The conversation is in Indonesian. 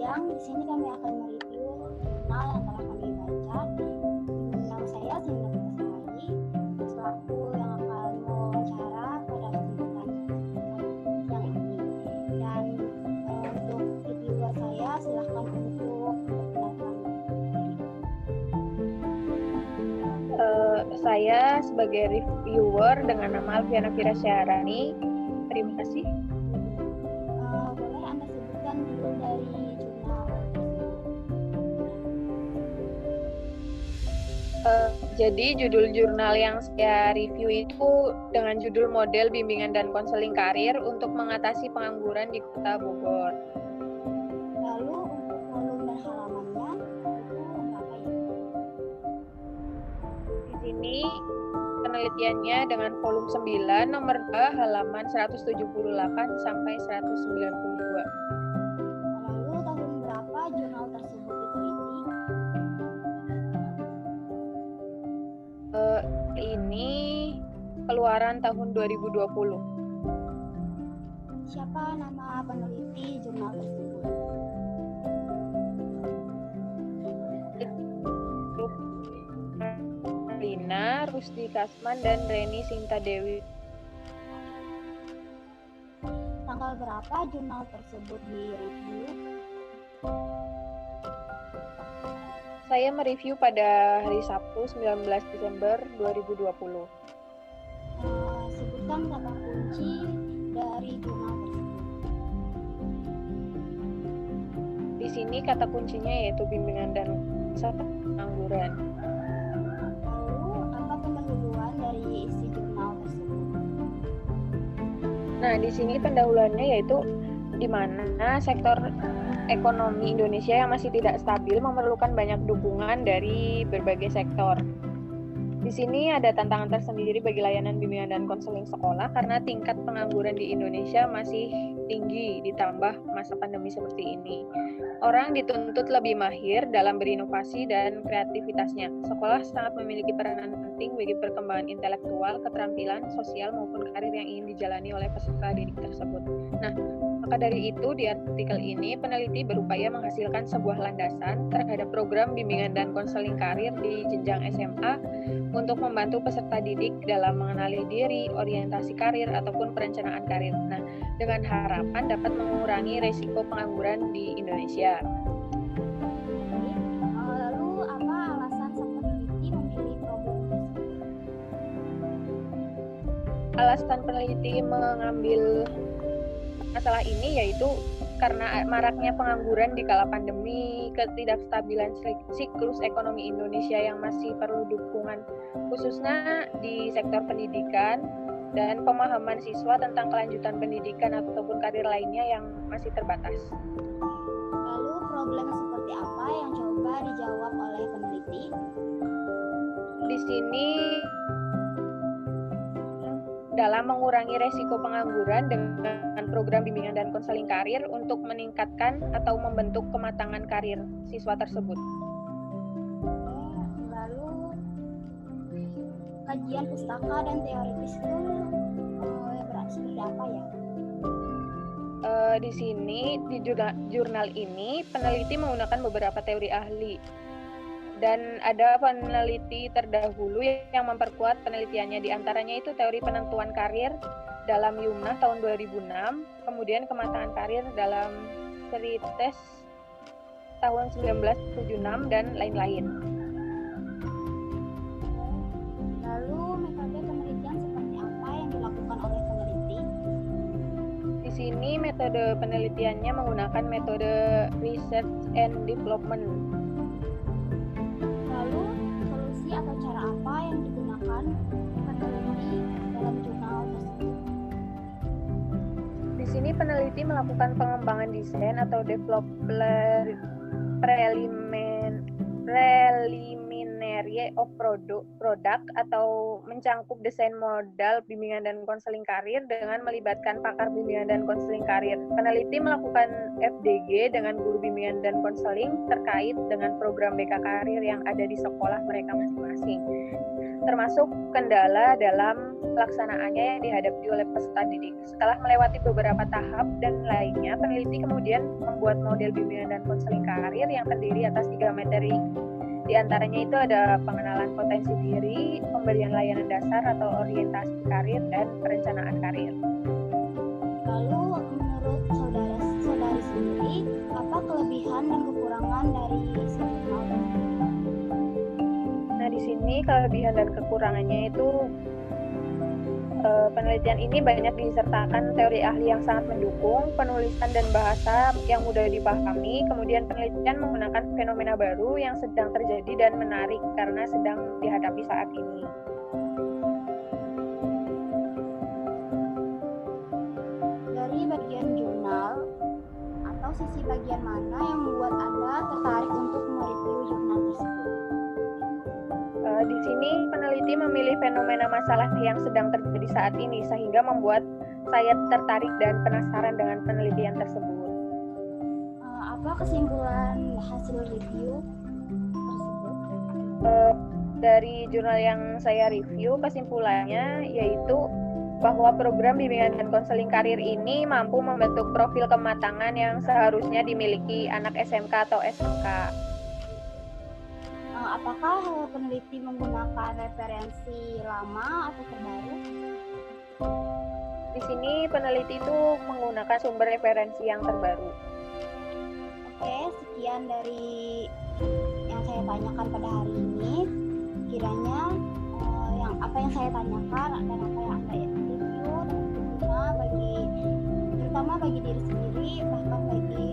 Sayang, di sini kami akan mereview jurnal yang telah kami baca. Nama saya Sinta Putasari, selaku yang akan mewawancara pada kesempatan yang ini. Dan untuk reviewer saya, silahkan untuk memperkenalkan diri. Saya sebagai reviewer dengan nama Alfiana Fira Syahrani. Terima kasih. Boleh Anda sebutkan judul dari jurnal tersebut? Jadi judul jurnal yang saya review itu dengan judul Model Bimbingan dan Konseling Karir untuk Mengatasi Pengangguran di Kota Bogor. Lalu untuk volume dan halamannya itu berapa ya? Di sini penelitiannya dengan volume 9 nomor 2 halaman 178 sampai 192. Lalu tahun berapa jurnal tersebut diteliti? Ini keluaran tahun 2020. Siapa nama peneliti jurnal tersebut? Lina, Rusdi Kasman, dan Reni Sinta Dewi. Tanggal berapa jurnal tersebut direview? Saya mereview pada hari Sabtu 19 Desember 2020. Sebutkan kata kunci dari jurnal tersebut. Di sini kata kuncinya yaitu bimbingan dan pengangguran. Lalu apa pendahuluan dari isi jurnal tersebut? Nah, di sini pendahuluannya yaitu di mana sektor ekonomi Indonesia yang masih tidak stabil memerlukan banyak dukungan dari berbagai sektor. Di sini ada tantangan tersendiri bagi layanan bimbingan dan konseling sekolah karena tingkat pengangguran di Indonesia masih tinggi ditambah masa pandemi seperti ini. Orang dituntut lebih mahir dalam berinovasi dan kreativitasnya. Sekolah sangat memiliki peranan penting bagi perkembangan intelektual, keterampilan, sosial maupun karir yang ingin dijalani oleh peserta didik tersebut. Nah, maka dari itu, di artikel ini, peneliti berupaya menghasilkan sebuah landasan terhadap program bimbingan dan konseling karir di jenjang SMA untuk membantu peserta didik dalam mengenali diri, orientasi karir, ataupun perencanaan karir. Nah, dengan harapan dapat mengurangi risiko pengangguran di Indonesia. Lalu apa alasan sang peneliti memilih problem tersebut? Alasan peneliti mengambil masalah ini yaitu karena maraknya pengangguran di kala pandemi, ketidakstabilan siklus ekonomi Indonesia yang masih perlu dukungan, khususnya di sektor pendidikan, dan pemahaman siswa tentang kelanjutan pendidikan ataupun karir lainnya yang masih terbatas. Lalu problem seperti apa yang coba dijawab oleh peneliti? Di sini dalam mengurangi resiko pengangguran dengan program bimbingan dan konseling karir untuk meningkatkan atau membentuk kematangan karir siswa tersebut. Lalu kajian pustaka dan teoritis itu seperti apa ya? Di sini di jurnal ini peneliti menggunakan beberapa teori ahli dan ada peneliti terdahulu yang memperkuat penelitiannya, di antaranya itu teori penentuan karir dalam Yumnah tahun 2006, kemudian kematangan karir dalam Serites tahun 1976 dan lain-lain. Lalu metode penelitian seperti apa yang dilakukan oleh peneliti? Di sini metode penelitiannya menggunakan metode research and development. Lalu solusi atau cara apa yang digunakan peneliti dalam jurnal tersebut? Di sini peneliti melakukan pengembangan desain atau develop preliminary of product atau mencangkup desain modal bimbingan dan konseling karir dengan melibatkan pakar bimbingan dan konseling karir. Peneliti melakukan FDG dengan guru bimbingan dan konseling terkait dengan program BK Karir yang ada di sekolah mereka masing-masing. termasuk kendala dalam pelaksanaannya yang dihadapi oleh peserta didik. Setelah melewati beberapa tahap dan lainnya, peneliti kemudian membuat model bimbingan dan konseling karir yang terdiri atas 3 materi. Di antaranya itu ada pengenalan potensi diri, pemberian layanan dasar atau orientasi karir, dan perencanaan karir. Lalu menurut saudara-saudari sendiri, apa kelebihan dan kekurangan dari jurnal? Nah, di sini kelebihan dan kekurangannya itu penelitian ini banyak disertakan teori ahli yang sangat mendukung, penulisan dan bahasa yang mudah dipahami, kemudian penelitian menggunakan fenomena baru yang sedang terjadi dan menarik karena sedang dihadapi saat ini. Dari bagian jurnal atau sisi bagian mana yang membuat Anda tertarik untuk mereview jurnal tersebut? Di sini peneliti memilih fenomena masalah yang sedang terjadi saat ini sehingga membuat saya tertarik dan penasaran dengan penelitian tersebut. Apa kesimpulan hasil review tersebut? Dari jurnal yang saya review, kesimpulannya yaitu bahwa program bimbingan dan konseling karir ini mampu membentuk profil kematangan yang seharusnya dimiliki anak SMK atau SMK. Apakah peneliti menggunakan referensi lama atau terbaru? Di sini peneliti itu menggunakan sumber referensi yang terbaru. Oke, sekian dari yang saya tanyakan pada hari ini. Kiranya apa yang saya tanyakan dan apa yang Anda review berguna terutama bagi diri sendiri, bahkan bagi